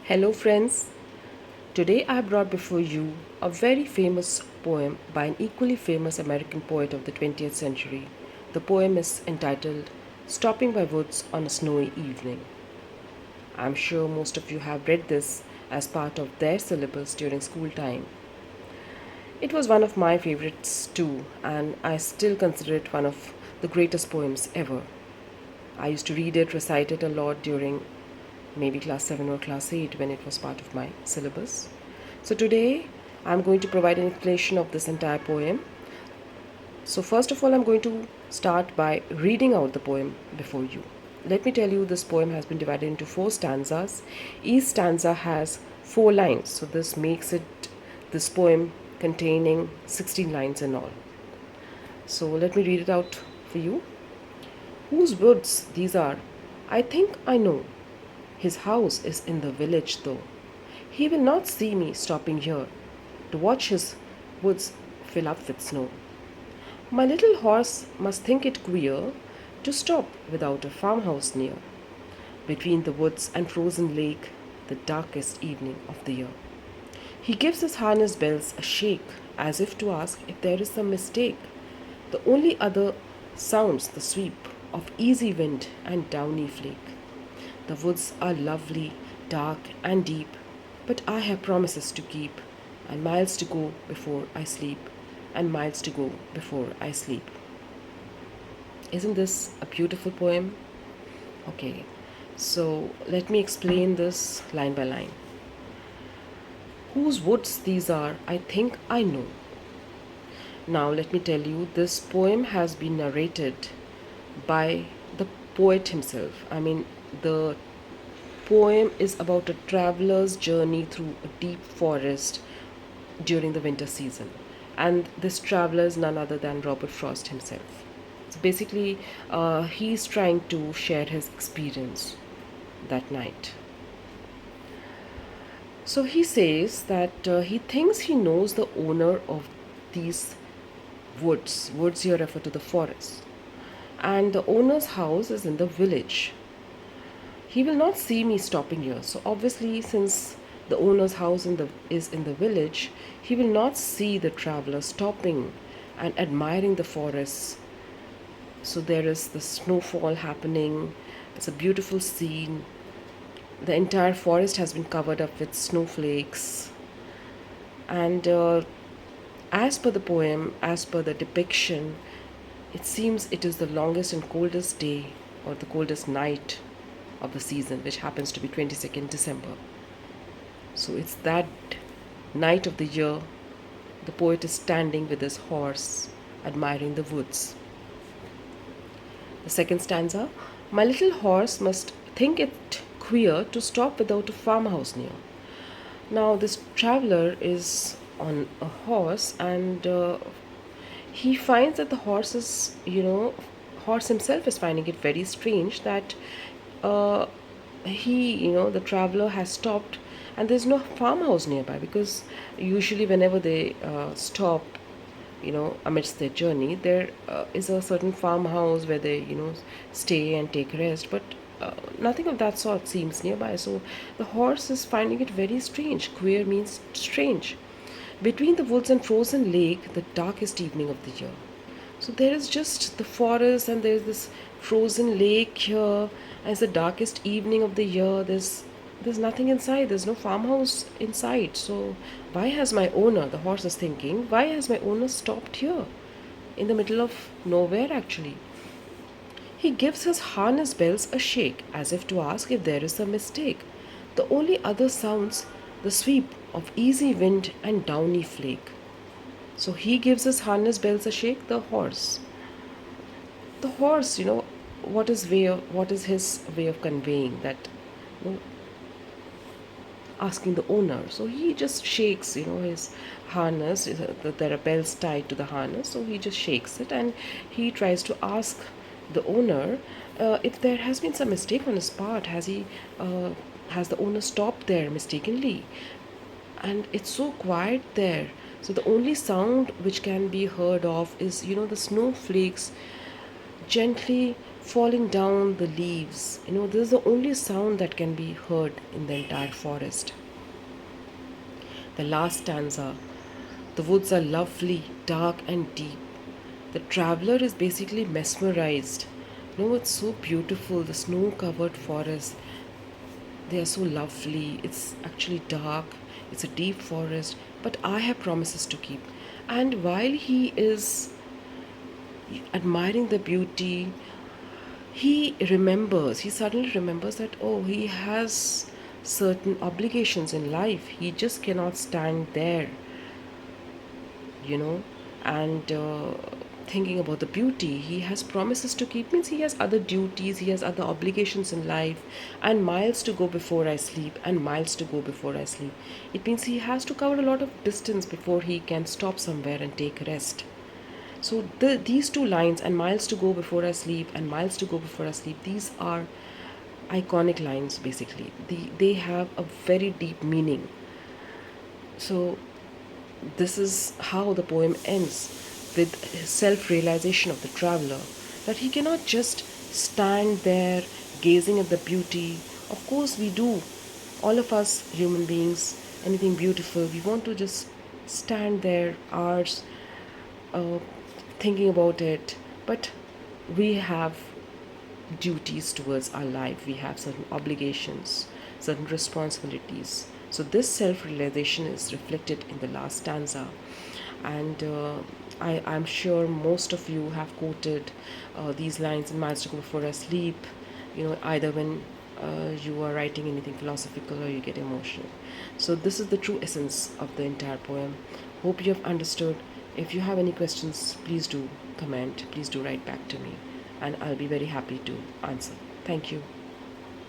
Hello, friends. Today I brought before you a very famous poem by an equally famous American poet of the 20th century. The poem is entitled Stopping by Woods on a Snowy Evening. I'm sure most of you have read this as part of their syllabus during school time. It was one of my favorites too, and I still consider it one of the greatest poems ever. I used to read it, recite it a lot during maybe class 7 or class 8 when it was part of my syllabus. So today I'm going to provide an explanation of this entire poem. So first of all, I'm going to start by reading out the poem before you. Let me tell you, this poem has been divided into four stanzas. Each stanza has four lines, so this poem containing 16 lines in all. So let me read it out for you. Whose woods these are, I think I know. His house is in the village, though. He will not see me stopping here to watch his woods fill up with snow. My little horse must think it queer to stop without a farmhouse near, between the woods and frozen lake, the darkest evening of the year. He gives his harness bells a shake, as if to ask if there is some mistake. The only other sounds the sweep of easy wind and downy flake. The woods are lovely, dark, and deep, but I have promises to keep, and miles to go before I sleep, and miles to go before I sleep. Isn't this a beautiful poem? Okay, so let me explain this line by line. Whose woods these are, I think I know. Now, let me tell you, this poem has been narrated by the poet himself. The poem is about a traveler's journey through a deep forest during the winter season. And this traveler is none other than Robert Frost himself. So basically, he's trying to share his experience that night. So he says that he thinks he knows the owner of these woods. Woods here refer to the forest. And the owner's house is in the village. He will not see me stopping here. So obviously, since the owner's house is in the village, he will not see the traveler stopping and admiring the forest. So there is the snowfall happening. It's a beautiful scene. The entire forest has been covered up with snowflakes. And as per the poem, as per the depiction, it seems it is the longest and coldest day or the coldest night of the season, which happens to be 22nd December. So it's that night of the year. The poet is standing with his horse, admiring the woods. The second stanza, my little horse must think it queer to stop without a farmhouse near. Now, this traveler is on a horse, and he finds that the horse is, horse himself is finding it very strange that uh, the traveler has stopped and there's no farmhouse nearby, because usually whenever they stop, amidst their journey, there is a certain farmhouse where they, stay and take rest, but nothing of that sort seems nearby. So the horse is finding it very strange. Queer means strange. Between the woods and frozen lake, the darkest evening of the year. So there is just the forest and there's this frozen lake here, and it's the darkest evening of the year. There's nothing inside. There's no farmhouse inside. So why has my owner, the horse is thinking, why has my owner stopped here? In the middle of nowhere, actually. He gives his harness bells a shake, as if to ask if there is a mistake. The only other sounds the sweep of easy wind and downy flake. So he gives his harness bells a shake, the horse. The horse, what is his way of conveying that, you know, asking the owner. So he just shakes, his harness. There are bells tied to the harness, so he just shakes it and he tries to ask the owner if there has been some mistake on his part. Has the owner stopped there mistakenly? And it's so quiet there. So the only sound which can be heard of is, the snowflakes gently falling down the leaves. This is the only sound that can be heard in the entire forest. The last stanza: the woods are lovely, dark, and deep. The traveler is basically mesmerized. It's so beautiful. The snow covered forest, they are so lovely. It's actually dark, it's a deep forest, but I have promises to keep. And while he is admiring the beauty, he suddenly remembers that, oh, he has certain obligations in life. He just cannot stand there, you know, and thinking about the beauty. He has promises to keep, means he has other duties, he has other obligations in life, and miles to go before I sleep, and miles to go before I sleep. It means he has to cover a lot of distance before he can stop somewhere and take rest. So these two lines, and miles to go before I sleep, and miles to go before I sleep, these are iconic lines basically. They have a very deep meaning. So this is how the poem ends, with self realization of the traveler, that he cannot just stand there gazing at the beauty. Of course, we do. All of us human beings, anything beautiful, we want to just stand there hours uh, thinking about it. But we have duties towards our life, we have certain obligations, certain responsibilities. So, this self realization is reflected in the last stanza. And I'm sure most of you have quoted these lines in Miles to Go Before I Sleep, either when you are writing anything philosophical or you get emotional. So, this is the true essence of the entire poem. Hope you have understood. If you have any questions, please do comment, please do write back to me, and I'll be very happy to answer. Thank you.